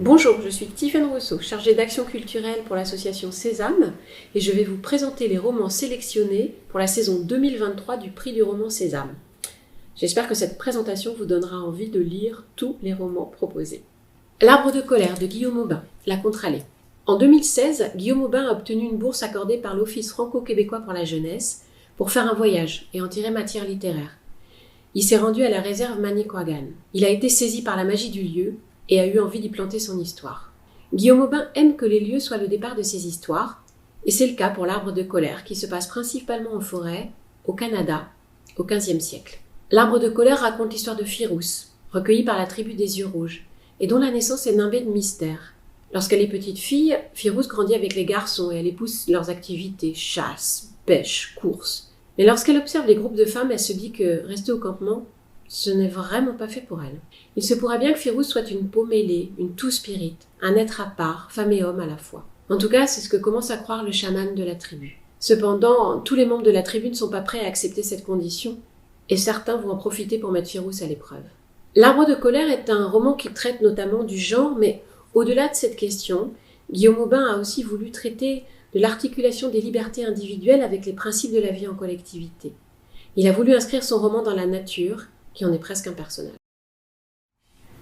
Bonjour, je suis Tiffaine Rousseau, chargée d'action culturelle pour l'association Sésame, et je vais vous présenter les romans sélectionnés pour la saison 2023 du prix du roman Sésame. J'espère que cette présentation vous donnera envie de lire tous les romans proposés. L'Arbre de colère de Guillaume Aubin, La Contre-allée. En 2016, Guillaume Aubin a obtenu une bourse accordée par l'Office franco-québécois pour la jeunesse pour faire un voyage et en tirer matière littéraire. Il s'est rendu à la réserve Manicouagan. Il a été saisi par la magie du lieu et a eu envie d'y planter son histoire. Guillaume Aubin aime que les lieux soient le départ de ses histoires, et c'est le cas pour l'Arbre de colère qui se passe principalement en forêt, au Canada, au XVe siècle. L'Arbre de colère raconte l'histoire de Phirouz, recueillie par la tribu des Yeux Rouges, et dont la naissance est nimbée de mystère. Lorsqu'elle est petite fille, Phirouz grandit avec les garçons et elle épouse leurs activités, chasse, pêche, course. Mais lorsqu'elle observe les groupes de femmes, elle se dit que rester au campement, ce n'est vraiment pas fait pour elle. Il se pourrait bien que Phirouz soit une peau mêlée, une two-spirit, un être à part, femme et homme à la fois. En tout cas, c'est ce que commence à croire le chaman de la tribu. Cependant, tous les membres de la tribu ne sont pas prêts à accepter cette condition, et certains vont en profiter pour mettre Phirouz à l'épreuve. L'Arbre de colère est un roman qui traite notamment du genre, mais au-delà de cette question, Guillaume Aubin a aussi voulu traiter de l'articulation des libertés individuelles avec les principes de la vie en collectivité. Il a voulu inscrire son roman dans la nature, qui en est presque un personnage.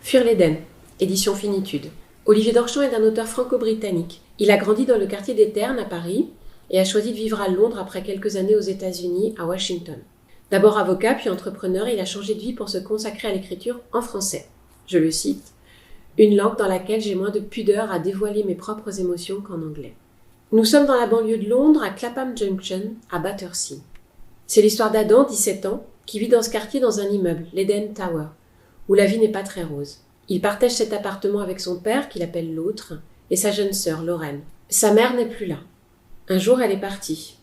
Fuir l'Éden, édition Finitude. Olivier Dorchamps est un auteur franco-britannique. Il a grandi dans le quartier des Ternes à Paris et a choisi de vivre à Londres après quelques années aux États-Unis, à Washington. D'abord avocat puis entrepreneur, il a changé de vie pour se consacrer à l'écriture en français. Je le cite, « Une langue dans laquelle j'ai moins de pudeur à dévoiler mes propres émotions qu'en anglais. » Nous sommes dans la banlieue de Londres, à Clapham Junction, à Battersea. C'est l'histoire d'Adam, 17 ans, qui vit dans ce quartier dans un immeuble, l'Eden Tower, où la vie n'est pas très rose. Il partage cet appartement avec son père, qu'il appelle l'autre, et sa jeune sœur, Lorraine. Sa mère n'est plus là. Un jour, elle est partie.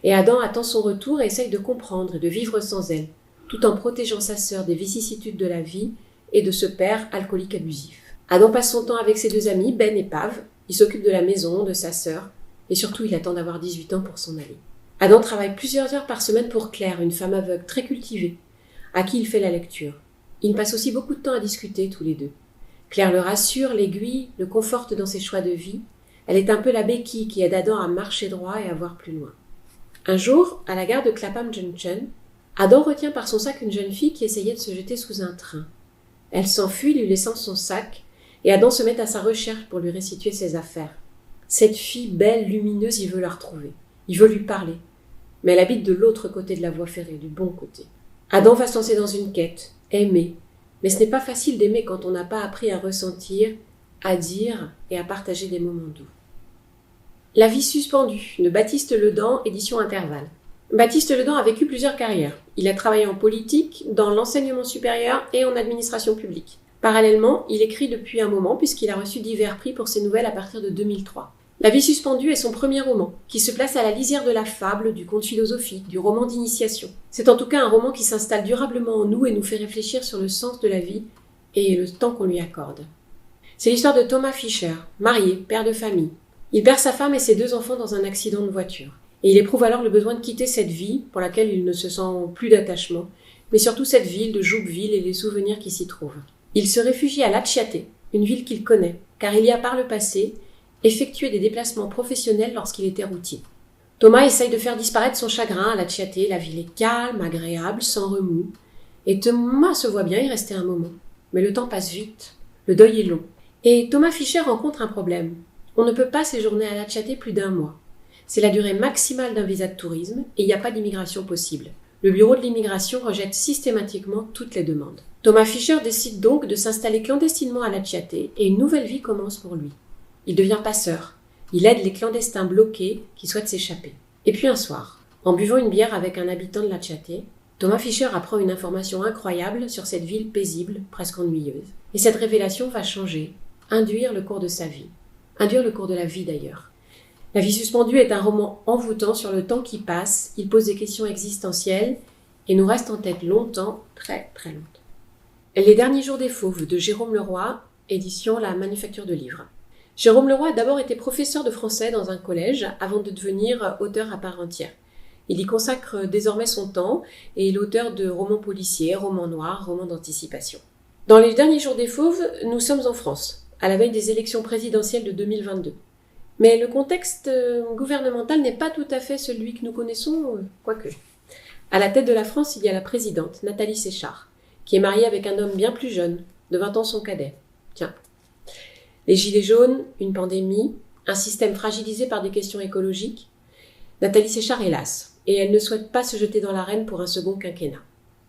Et Adam attend son retour et essaye de comprendre et de vivre sans elle, tout en protégeant sa sœur des vicissitudes de la vie et de ce père alcoolique abusif. Adam passe son temps avec ses deux amis, Ben et Pav. Il s'occupe de la maison, de sa sœur, et surtout, il attend d'avoir 18 ans pour s'en aller. Adam travaille plusieurs heures par semaine pour Claire, une femme aveugle très cultivée, à qui il fait la lecture. Ils passent aussi beaucoup de temps à discuter tous les deux. Claire le rassure, l'aiguille, le conforte dans ses choix de vie. Elle est un peu la béquille qui aide Adam à marcher droit et à voir plus loin. Un jour, à la gare de Clapham Junction, Adam retient par son sac une jeune fille qui essayait de se jeter sous un train. Elle s'enfuit, lui laissant son sac, et Adam se met à sa recherche pour lui restituer ses affaires. Cette fille belle, lumineuse, il veut la retrouver. Il veut lui parler. Mais elle habite de l'autre côté de la voie ferrée, du bon côté. Adam va se lancer dans une quête, aimer. Mais ce n'est pas facile d'aimer quand on n'a pas appris à ressentir, à dire et à partager des moments doux. La vie suspendue de Baptiste Ledan, édition Intervalle. Baptiste Ledan a vécu plusieurs carrières. Il a travaillé en politique, dans l'enseignement supérieur et en administration publique. Parallèlement, il écrit depuis un moment puisqu'il a reçu divers prix pour ses nouvelles à partir de 2003. La vie suspendue est son premier roman, qui se place à la lisière de la fable, du conte philosophique, du roman d'initiation. C'est en tout cas un roman qui s'installe durablement en nous et nous fait réfléchir sur le sens de la vie et le temps qu'on lui accorde. C'est l'histoire de Thomas Fischer, marié, père de famille. Il perd sa femme et ses deux enfants dans un accident de voiture. Et il éprouve alors le besoin de quitter cette vie, pour laquelle il ne se sent plus d'attachement, mais surtout cette ville de Joupville et les souvenirs qui s'y trouvent. Il se réfugie à Lachiaté, une ville qu'il connaît, car il y a par le passé effectué des déplacements professionnels lorsqu'il était routier. Thomas essaye de faire disparaître son chagrin à Lachiaté. La ville est calme, agréable, sans remous. Et Thomas se voit bien y rester un moment. Mais le temps passe vite. Le deuil est long. Et Thomas Fischer rencontre un problème. On ne peut pas séjourner à Lachiaté plus d'un mois. C'est la durée maximale d'un visa de tourisme et il n'y a pas d'immigration possible. Le bureau de l'immigration rejette systématiquement toutes les demandes. Thomas Fischer décide donc de s'installer clandestinement à Lachiaté et une nouvelle vie commence pour lui. Il devient passeur. Il aide les clandestins bloqués qui souhaitent s'échapper. Et puis un soir, en buvant une bière avec un habitant de Lachiaté, Thomas Fischer apprend une information incroyable sur cette ville paisible, presque ennuyeuse. Et cette révélation va changer, induire le cours de sa vie. Induire le cours de la vie d'ailleurs. La vie suspendue est un roman envoûtant sur le temps qui passe. Il pose des questions existentielles et nous reste en tête longtemps, très très longtemps. Les derniers jours des fauves de Jérôme Leroy, édition La Manufacture de Livres. Jérôme Leroy a d'abord été professeur de français dans un collège avant de devenir auteur à part entière. Il y consacre désormais son temps et il est l'auteur de romans policiers, romans noirs, romans d'anticipation. Dans les derniers jours des Fauves, nous sommes en France, à la veille des élections présidentielles de 2022. Mais le contexte gouvernemental n'est pas tout à fait celui que nous connaissons, quoique. À la tête de la France, il y a la présidente, Nathalie Séchard, qui est mariée avec un homme bien plus jeune, de 20 ans son cadet. Tiens. Les gilets jaunes, une pandémie, un système fragilisé par des questions écologiques. Nathalie Séchard est lasse, et elle ne souhaite pas se jeter dans l'arène pour un second quinquennat.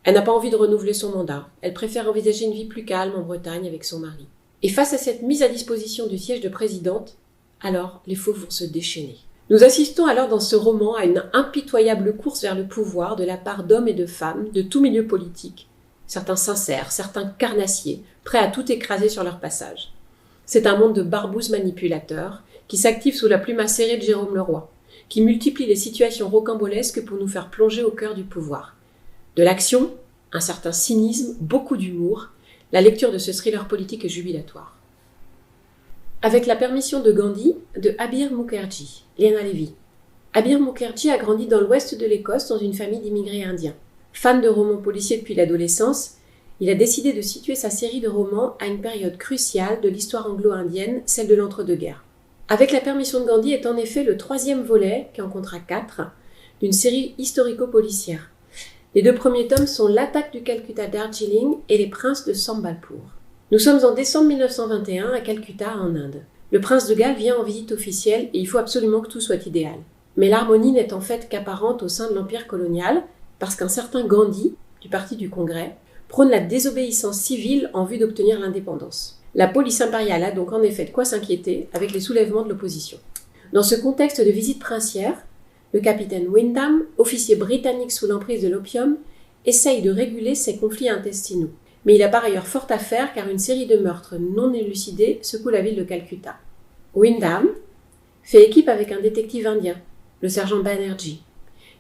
Elle n'a pas envie de renouveler son mandat, elle préfère envisager une vie plus calme en Bretagne avec son mari. Et face à cette mise à disposition du siège de présidente, alors les Fauves vont se déchaîner. Nous assistons alors dans ce roman à une impitoyable course vers le pouvoir de la part d'hommes et de femmes de tout milieu politique, certains sincères, certains carnassiers, prêts à tout écraser sur leur passage. C'est un monde de barbouzes manipulateurs qui s'active sous la plume acérée de Jérôme Leroy, qui multiplie les situations rocambolesques pour nous faire plonger au cœur du pouvoir. De l'action, un certain cynisme, beaucoup d'humour, la lecture de ce thriller politique est jubilatoire. Avec la permission de Gandhi, de Abir Mukherjee, Liana Levy. Abir Mukherjee a grandi dans l'ouest de l'Écosse dans une famille d'immigrés indiens. Fan de romans policiers depuis l'adolescence, il a décidé de situer sa série de romans à une période cruciale de l'histoire anglo-indienne, celle de l'entre-deux-guerres. Avec la permission de Gandhi est en effet le 3e volet, qui en comptera 4, d'une série historico-policière. Les 2 premiers tomes sont L'attaque du Calcutta Darjeeling et Les princes de Sambalpur. Nous sommes en décembre 1921 à Calcutta, en Inde. Le prince de Galles vient en visite officielle et il faut absolument que tout soit idéal. Mais l'harmonie n'est en fait qu'apparente au sein de l'empire colonial, parce qu'un certain Gandhi, du parti du Congrès, prône la désobéissance civile en vue d'obtenir l'indépendance. La police impériale a donc en effet de quoi s'inquiéter avec les soulèvements de l'opposition. Dans ce contexte de visite princière, le capitaine Wyndham, officier britannique sous l'emprise de l'opium, essaye de réguler ses conflits intestinaux. Mais il a par ailleurs fort à faire car une série de meurtres non élucidés secoue la ville de Calcutta. Wyndham fait équipe avec un détective indien, le sergent Banerjee,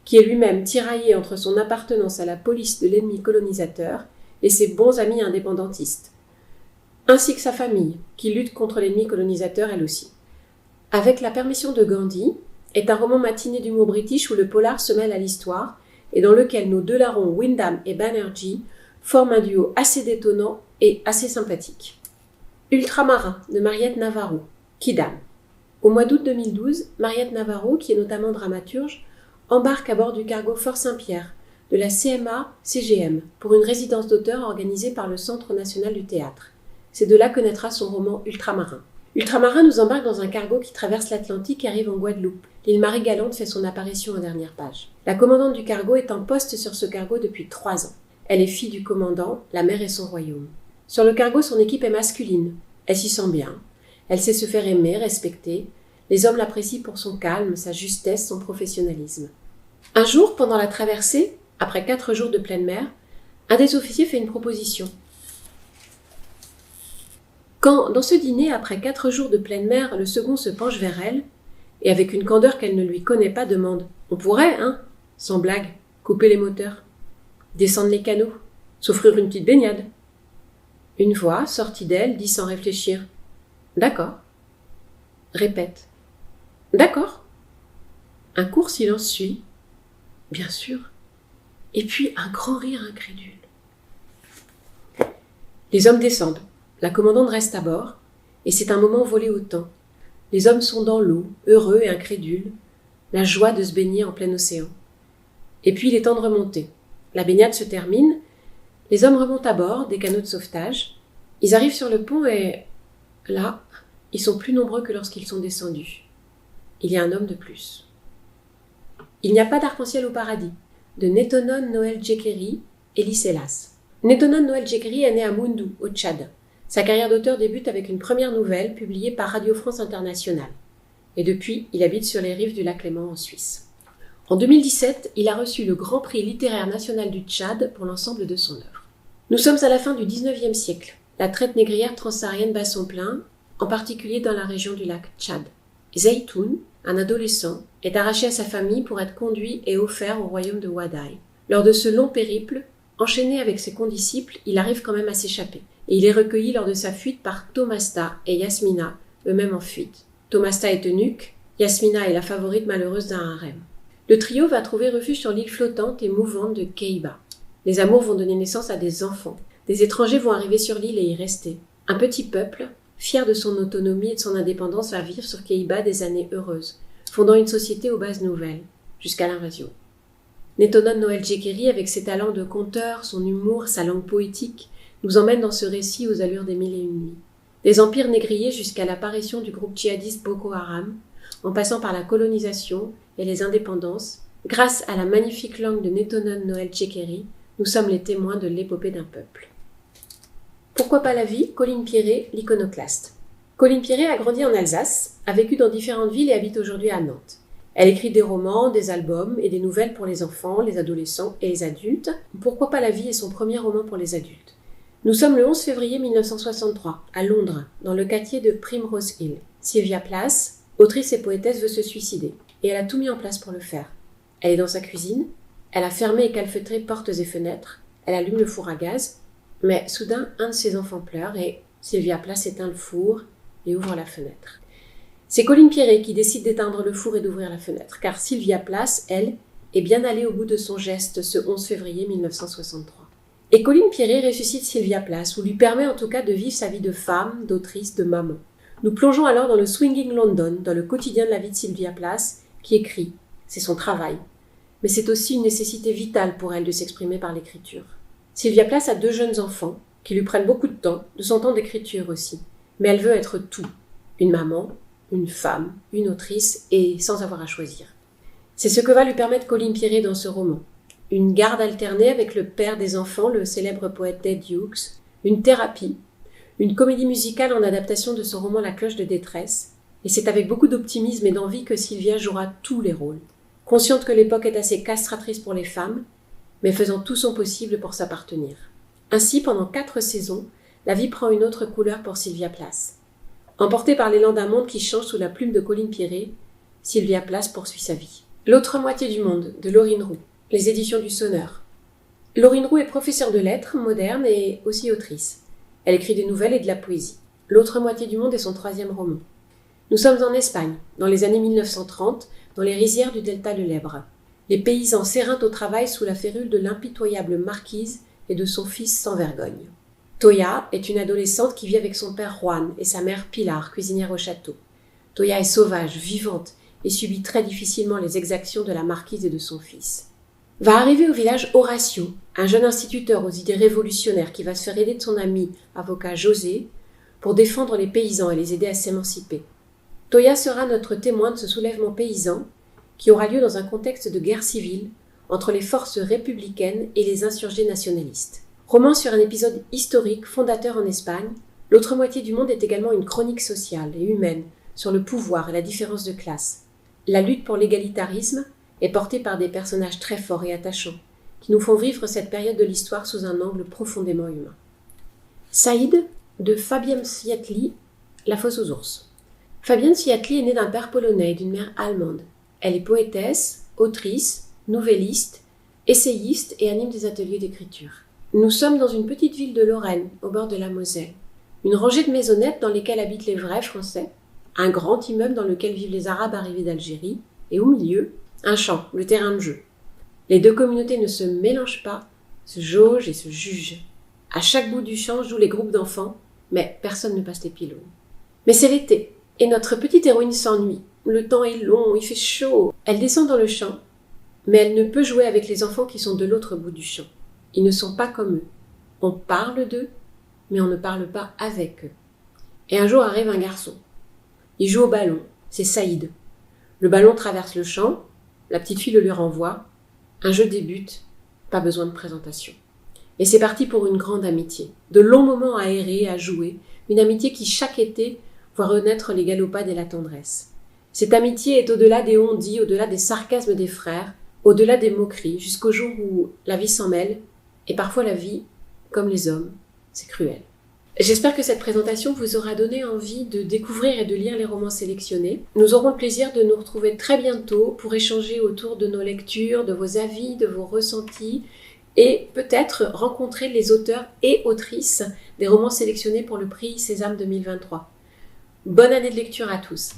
qui est lui-même tiraillé entre son appartenance à la police de l'ennemi colonisateur et ses bons amis indépendantistes, ainsi que sa famille, qui lutte contre l'ennemi colonisateur elle aussi. Avec la permission de Gandhi, est un roman matiné d'humour british où le polar se mêle à l'histoire et dans lequel nos 2 larrons Wyndham et Banerjee forment un duo assez détonnant et assez sympathique. Ultramarin de Mariette Navarro, Kidam. Au mois d'août 2012, Mariette Navarro, qui est notamment dramaturge, embarque à bord du cargo Fort Saint-Pierre de la CMA-CGM pour une résidence d'auteur organisée par le Centre national du théâtre. C'est de là que naîtra son roman Ultramarin. Ultramarin nous embarque dans un cargo qui traverse l'Atlantique et arrive en Guadeloupe. L'île Marie-Galante fait son apparition en dernière page. La commandante du cargo est en poste sur ce cargo depuis 3 ans. Elle est fille du commandant, la mer est son royaume. Sur le cargo, son équipe est masculine. Elle s'y sent bien. Elle sait se faire aimer, respecter. Les hommes l'apprécient pour son calme, sa justesse, son professionnalisme. Un jour, pendant la traversée, après 4 jours de pleine mer, un des officiers fait une proposition. Quand, dans ce dîner, après 4 jours de pleine mer, le second se penche vers elle, et avec une candeur qu'elle ne lui connaît pas, demande « On pourrait, hein, sans blague, couper les moteurs, descendre les canaux, s'offrir une petite baignade. » Une voix, sortie d'elle, dit sans réfléchir « D'accord. » Répète « D'accord. » Un court silence suit. « Bien sûr. » Et puis un grand rire incrédule. Les hommes descendent. La commandante reste à bord, et c'est un moment volé au temps. Les hommes sont dans l'eau, heureux et incrédules, la joie de se baigner en plein océan. Et puis il est temps de remonter. La baignade se termine, les hommes remontent à bord des canots de sauvetage. Ils arrivent sur le pont et, là, ils sont plus nombreux que lorsqu'ils sont descendus. Il y a un homme de plus. Il n'y a pas d'arc-en-ciel au paradis, de Netonon Noël Djekeri, Elie Selas. Netonon Noël Djekeri est né à Moundou, au Tchad. Sa carrière d'auteur débute avec une première nouvelle publiée par Radio France Internationale. Et depuis, il habite sur les rives du lac Léman en Suisse. En 2017, il a reçu le Grand Prix littéraire national du Tchad pour l'ensemble de son œuvre. Nous sommes à la fin du XIXe siècle. La traite négrière transsaharienne bat son plein, en particulier dans la région du lac Tchad. Zeytoun, un adolescent, est arraché à sa famille pour être conduit et offert au royaume de Wadaï. Lors de ce long périple, enchaîné avec ses condisciples, il arrive quand même à s'échapper. Et il est recueilli lors de sa fuite par Tomasta et Yasmina, eux-mêmes en fuite. Tomasta est eunuque, Yasmina est la favorite malheureuse d'un harem. Le trio va trouver refuge sur l'île flottante et mouvante de Keiba. Les amours vont donner naissance à des Des étrangers vont arriver sur l'île et y rester. Un petit peuple, fier de son autonomie et de son indépendance, va vivre sur Keiba des années heureuses, fondant une société aux bases nouvelles, jusqu'à l'invasion. Netonon Noël Jekeri, avec ses talents de conteur, son humour, sa langue poétique, nous emmène dans ce récit aux allures des mille et une nuits. Des empires négriers jusqu'à l'apparition du groupe djihadiste Boko Haram, en passant par la colonisation et les indépendances, grâce à la magnifique langue de Netonon Noël Jekeri, nous sommes les témoins de l'épopée d'un peuple. Pourquoi pas la vie? Colline Pierret, l'iconoclaste. Colline Pierret a grandi en Alsace, a vécu dans différentes villes et habite aujourd'hui à Nantes. Elle écrit des romans, des albums et des nouvelles pour les enfants, les adolescents et les adultes. Pourquoi pas la vie est son premier roman pour les adultes. Nous sommes le 11 février 1963, à Londres, dans le quartier de Primrose Hill. Sylvia Plath, autrice et poétesse, veut se suicider, et elle a tout mis en place pour le faire. Elle est dans sa cuisine, elle a fermé et calfeutré portes et fenêtres, elle allume le four à gaz, mais soudain, un de ses enfants pleure et Sylvia Plath éteint le four et ouvre la fenêtre. C'est Colline Pierret qui décide d'éteindre le four et d'ouvrir la fenêtre, car Sylvia Plath, elle, est bien allée au bout de son geste ce 11 février 1963. Et Colline Pierret ressuscite Sylvia Plath, ou lui permet en tout cas de vivre sa vie de femme, d'autrice, de maman. Nous plongeons alors dans le swinging London, dans le quotidien de la vie de Sylvia Plath, qui écrit. C'est son travail. Mais c'est aussi une nécessité vitale pour elle de s'exprimer par l'écriture. Sylvia Plath a 2 jeunes enfants, qui lui prennent beaucoup de temps, de son temps d'écriture aussi. Mais elle veut être tout. Une maman, une femme, une autrice, et sans avoir à choisir. C'est ce que va lui permettre Colline Pierret dans ce roman. Une garde alternée avec le père des enfants, le célèbre poète Ted Hughes, une thérapie, une comédie musicale en adaptation de son roman La cloche de détresse, et c'est avec beaucoup d'optimisme et d'envie que Sylvia jouera tous les rôles. Consciente que l'époque est assez castratrice pour les femmes, mais faisant tout son possible pour s'appartenir. Ainsi, pendant 4 saisons, la vie prend une autre couleur pour Sylvia Plath. Emportée par l'élan d'un monde qui change sous la plume de Colline Pierret, Sylvia Plath poursuit sa vie. L'autre moitié du monde, de Laurine Roux, les éditions du Sonneur. Laurine Roux est professeure de lettres, moderne et aussi autrice. Elle écrit des nouvelles et de la poésie. L'autre moitié du monde est son 3e roman. Nous sommes en Espagne, dans les années 1930, dans les rizières du delta de l'Èbre. Les paysans s'éreintent au travail sous la férule de l'impitoyable marquise et de son fils sans vergogne. Toya est une adolescente qui vit avec son père Juan et sa mère Pilar, cuisinière au château. Toya est sauvage, vivante et subit très difficilement les exactions de la marquise et de son fils. Va arriver au village Horacio, un jeune instituteur aux idées révolutionnaires qui va se faire aider de son ami, avocat José, pour défendre les paysans et les aider à s'émanciper. Toya sera notre témoin de ce soulèvement paysan qui aura lieu dans un contexte de guerre civile entre les forces républicaines et les insurgés nationalistes. Roman sur un épisode historique fondateur en Espagne, L'autre moitié du monde est également une chronique sociale et humaine sur le pouvoir et la différence de classe. La lutte pour l'égalitarisme est portée par des personnages très forts et attachants, qui nous font vivre cette période de l'histoire sous un angle profondément humain. Saïd, de Fabienne Światli, La fosse aux ours. Fabienne Światli est née d'un père polonais et d'une mère allemande. Elle est poétesse, autrice, nouvelliste, essayiste et anime des ateliers d'écriture. Nous sommes dans une petite ville de Lorraine, au bord de la Moselle. Une rangée de maisonnettes dans lesquelles habitent les vrais Français, un grand immeuble dans lequel vivent les Arabes arrivés d'Algérie, et au milieu, un champ, le terrain de jeu. Les 2 communautés ne se mélangent pas, se jaugent et se jugent. À chaque bout du champ jouent les groupes d'enfants, mais personne ne passe les pylônes. Mais c'est l'été, et notre petite héroïne s'ennuie. Le temps est long, il fait chaud. Elle descend dans le champ, mais elle ne peut jouer avec les enfants qui sont de l'autre bout du champ. Ils ne sont pas comme eux. On parle d'eux, mais on ne parle pas avec eux. Et un jour arrive un garçon. Il joue au ballon, c'est Saïd. Le ballon traverse le champ, la petite fille le lui renvoie. Un jeu débute, pas besoin de présentation. Et c'est parti pour une grande amitié. De longs moments à errer, à jouer. Une amitié qui, chaque été, voit renaître les galopades et la tendresse. Cette amitié est au-delà des on-dit, au-delà des sarcasmes des frères, au-delà des moqueries, jusqu'au jour où la vie s'en mêle, et parfois la vie, comme les hommes, c'est cruel. J'espère que cette présentation vous aura donné envie de découvrir et de lire les romans sélectionnés. Nous aurons le plaisir de nous retrouver très bientôt pour échanger autour de nos lectures, de vos avis, de vos ressentis, et peut-être rencontrer les auteurs et autrices des romans sélectionnés pour le prix Sésame 2023. Bonne année de lecture à tous!